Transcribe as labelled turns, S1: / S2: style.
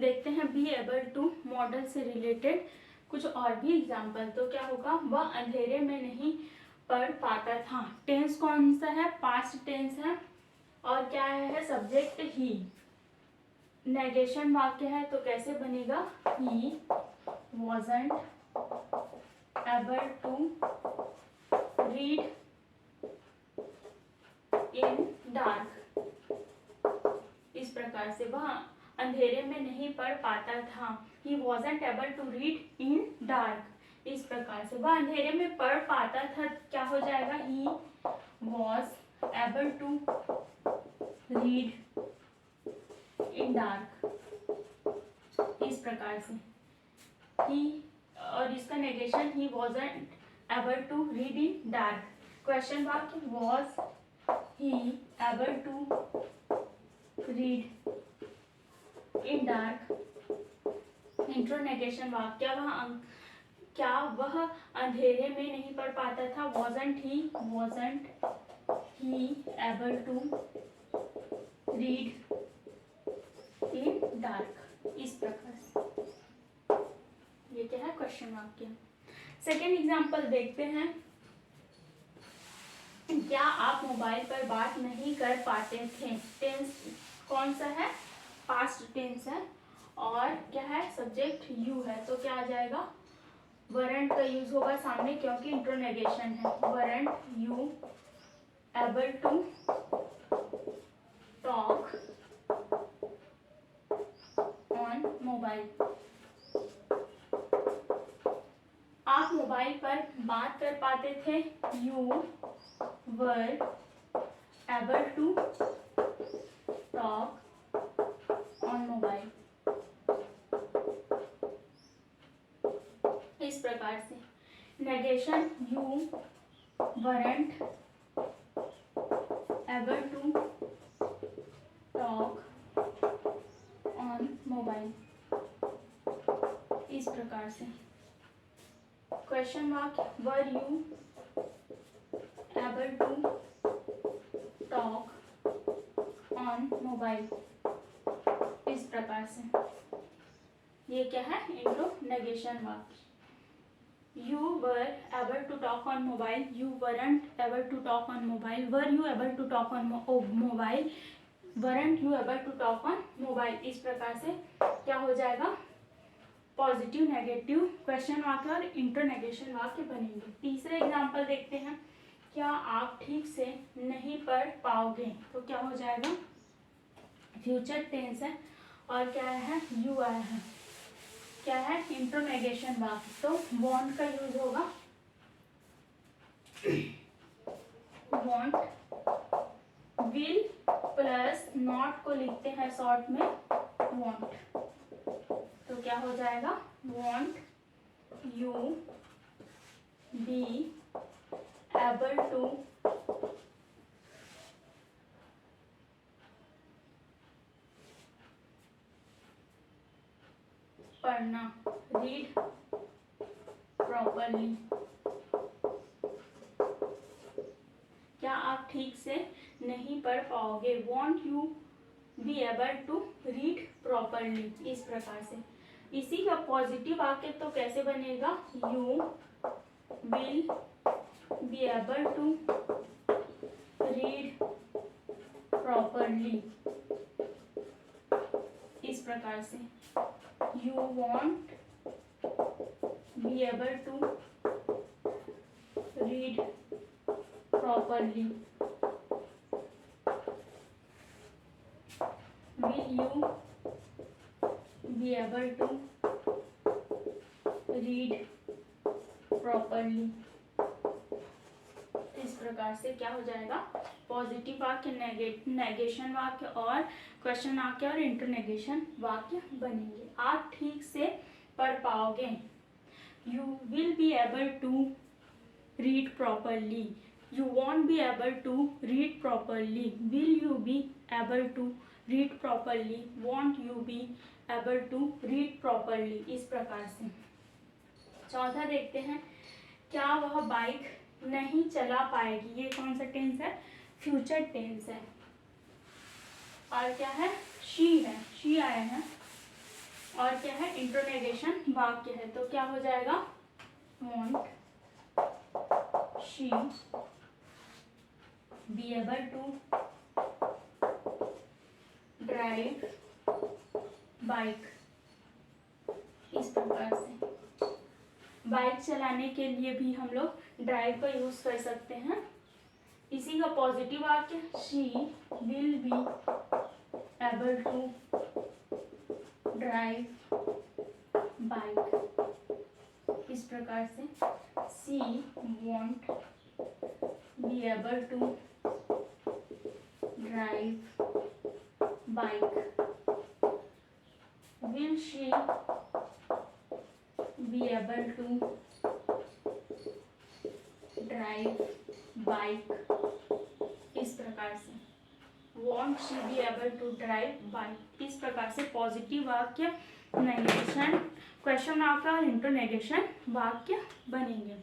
S1: देखते हैं B able to model से रिलेटेड कुछ और भी एग्जाम्पल। तो क्या होगा, वह अंधेरे में नहीं पढ़ पाता था। टेंस कौन सा है, पास्ट टेंस है, और क्या है सब्जेक्ट ही। नेगेशन वाक्य है तो कैसे बनेगा, ही wasn't able to read in dark। इस प्रकार से वह अंधेरे में नहीं पढ़ पाता था। He wasn't able to read in dark। इस प्रकार से वह अंधेरे में पढ़ पाता था, क्या हो जाएगा, He was able to read in dark। इस प्रकार से he, और इसका negation he wasn't able to read in dark। Question वाक्य was he able to read in dark। इंट्रोनेगेशन वाक्य क्या वह अंधेरे में नहीं पढ़ पाता था, wasn't he able to read in dark। इस प्रकार से ये क्या है, क्वेश्चन वाक्य। सेकेंड एग्जाम्पल देखते हैं। क्या आप मोबाइल पर बात नहीं कर पाते थे। टेंस कौन सा है, पास्ट टेंस है, और क्या है सब्जेक्ट यू है। तो क्या आ जाएगा, वरंट का यूज होगा सामने क्योंकि इंट्रोनेगेशन है। Weren't you able to talk on mobile. आप मोबाइल पर बात कर पाते थे, you were able to talk on mobile. इस प्रकार से negation you weren't able to talk on mobile. इस प्रकार से क्वेश्चन वाक्य were you able to talk on mobile. इस प्रकार से ये क्या है, इंट्रोनेगेशन वाक्य। You were able to talk on mobile, you weren't able to talk on mobile, were you able to talk on mobile, weren't you able to talk on mobile. इस प्रकार से क्या हो जाएगा, पॉजिटिव नेगेटिव क्वेश्चन वाक्य और इंटरनेगेशन वाक्य बनेंगे। तीसरे एग्जांपल देखते हैं। क्या आप ठीक से नहीं पढ़ पाओगे। तो क्या हो जाएगा, फ्यूचर टेंस है, और क्या है, यू आया है, क्या है इंटरनेगेशन वाक्य। तो वांट का यूज होगा, वांट, विल प्लस नॉट को लिखते हैं शॉर्ट में वांट। तो क्या हो जाएगा, want you be able to पढ़ना, read properly। क्या आप ठीक से नहीं पढ़ पाओगे, want you be able to read properly। इस प्रकार से इसी का पॉजिटिव वाक्य तो कैसे बनेगा, you will be able to read properly. इस प्रकार से you won't be able to read properly. Will you be able to read properly। इस प्रकार से क्या हो जाएगा, पॉजिटिव वाक्य, नेगेशन वाक्य और क्वेश्चन वाक्य और इंटरनेगेशन वाक्य बनेंगे। आप ठीक से पढ़ पाओगे, you will be able to read properly, you won't be able to read properly, will you be able to read properly, won't you be able to read properly. इस प्रकार से चौथा देखते हैं। क्या वह बाइक नहीं चला पाएगी। ये कौन सा टेंस है, फ्यूचर टेंस है, और क्या है, शी है, शी आया है। और क्या है, इंट्रोनेगेशन वाक्य है, तो क्या हो जाएगा, won't she be able to drive bike. इस प्रकार से बाइक चलाने के लिए भी हम लोग ड्राइव का यूज कर सकते हैं। इसी का पॉजिटिव वाक्य, she will be able to drive bike. इस प्रकार से she won't be able to drive bike. Will she be able to drive bike. इस प्रकार से won't she be able to drive bike. इस प्रकार से पॉजिटिव वाक्य, नेगेशन, क्वेश्चन आपका इंटरनेगेशन वाक्य बनेंगे।